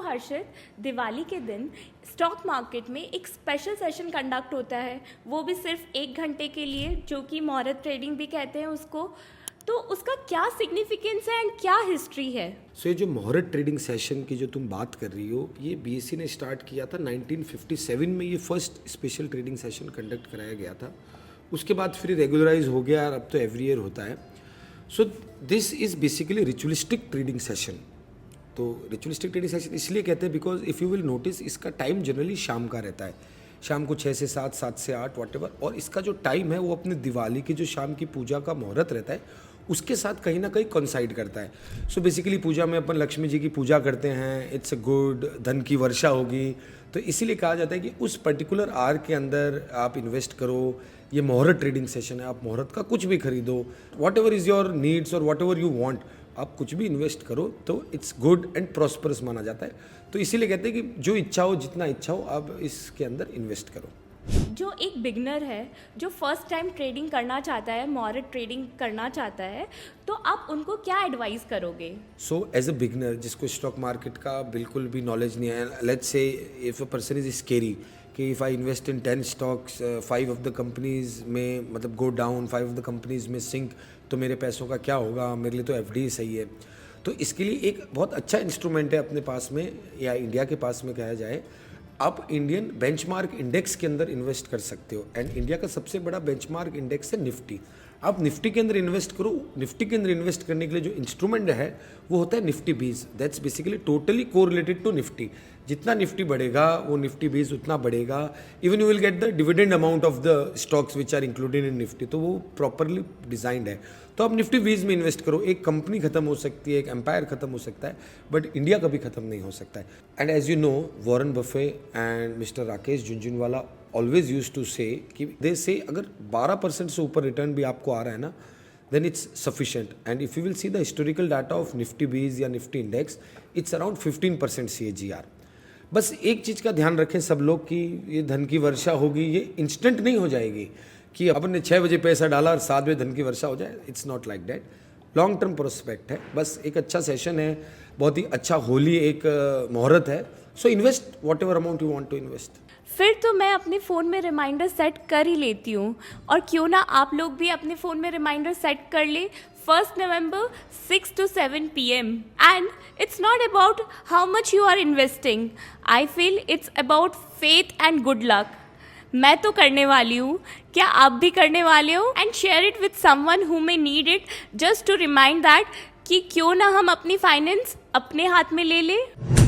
हर्षित, दिवाली के दिन stock market में एक स्पेशल सेशन कंडक्ट होता है, वो भी सिर्फ 1 घंटे के लिए, जो कि मुहूर्त ट्रेडिंग भी कहते हैं उसको। तो उसका क्या सिग्निफिकेंस है एंड क्या हिस्ट्री है? ये जो मुहूर्त ट्रेडिंग सेशन की जो तुम बात कर रही हो, ये बीएसई ने स्टार्ट किया था 1957 में। ये first special trading session conduct कराया गया था। उसके बाद फिर रेगुलराइज हो गया और अब तो एवरी ईयर होता है। So this is basically ritualistic trading session. तो रिचुअलिस्टिक ट्रेडिंग सेशन इसलिए कहते हैं because if you will notice, इसका टाइम जनरली शाम का रहता है, शाम को 6 से 7, 7 से 8 वॉटेवर। और इसका जो टाइम है वो अपने दिवाली की जो शाम की पूजा का मुहूर्त रहता है उसके साथ कहीं ना कहीं कंसाइड करता है। सो बेसिकली पूजा में अपन लक्ष्मी जी की पूजा करते हैं, इट्स अ गुड, धन की वर्षा होगी। तो इसीलिए कहा जाता है कि उस पर्टिकुलर आवर के अंदर आप इन्वेस्ट करो। ये मुहूर्त ट्रेडिंग सेशन है, आप मुहूर्त का कुछ भी खरीदो, what ever is your needs और वॉट एवर यू वॉन्ट, आप कुछ भी इन्वेस्ट करो तो इट्स गुड एंड प्रॉस्परस माना जाता है। तो इसीलिए कहते हैं कि जो इच्छा हो, जितना इच्छा हो, आप इसके अंदर इन्वेस्ट करो। जो एक बिगनर है, जो फर्स्ट टाइम ट्रेडिंग करना चाहता है, मुहूर्त ट्रेडिंग करना चाहता है, तो आप उनको क्या एडवाइस करोगे? सो एज अ बिगनर जिसको स्टॉक मार्केट का बिल्कुल भी नॉलेज नहीं है, let's say if a person is scary कि if I invest in 10 stocks, 5 of the companies में मतलब go down, 5 of the companies में सिंक, तो मेरे पैसों का क्या होगा? मेरे लिए तो एफडी सही है। तो इसके लिए एक बहुत अच्छा इंस्ट्रूमेंट है अपने पास में, या इंडिया के पास में कहा जाए, आप इंडियन बेंचमार्क इंडेक्स के अंदर इन्वेस्ट कर सकते हो। एंड इंडिया का सबसे बड़ा बेंचमार्क इंडेक्स है निफ्टी। आप निफ्टी के अंदर इन्वेस्ट करो। निफ्टी के अंदर इन्वेस्ट करने के लिए जो इंस्ट्रूमेंट है वो होता है Nifty 20। That's basically totally correlated to Nifty. जितना निफ्टी बढ़ेगा वो निफ्टी 20 उतना बढ़ेगा। Even you will get the dividend amount of the stocks which are included in Nifty. तो वो प्रॉपरली डिजाइंड है। तो आप निफ्टी 20 में इन्वेस्ट करो। एक कंपनी खत्म हो सकती है, एक एम्पायर खत्म हो सकता है, बट इंडिया कभी खत्म नहीं हो सकता है। And as you know, Warren Buffett and mister Rakesh Jhunjhunwala always use to say कि दे से अगर 12% से ऊपर रिटर्न भी आपको आ रहा है ना, then it's sufficient. And if you will see the historical data of Nifty 20 या Nifty Index, it's around 15% CAGR. बस एक चीज़ का ध्यान रखें सब लोग कि ये धन की वर्षा होगी, ये इंस्टेंट नहीं हो जाएगी कि अपन ने 6 बजे पैसा डाला और 7 बजे धन की वर्षा हो जाए। It's not like that. Long term prospect है। बस एक अच्छा सेशन है, बहुत ही अच्छा होली एक मुहूर्त है। So invest whatever amount you want to invest. फिर तो मैं अपने फ़ोन में रिमाइंडर सेट कर ही लेती हूँ, और क्यों ना आप लोग भी अपने फ़ोन में रिमाइंडर सेट कर ले 1 नवंबर 6 to 7 PM। And it's not about how much you are investing, I feel it's about faith and good luck. मैं तो करने वाली हूँ, क्या आप भी करने वाले हो? And share it with someone who may need it, just to remind that कि क्यों ना हम अपनी फाइनेंस अपने हाथ में ले लें।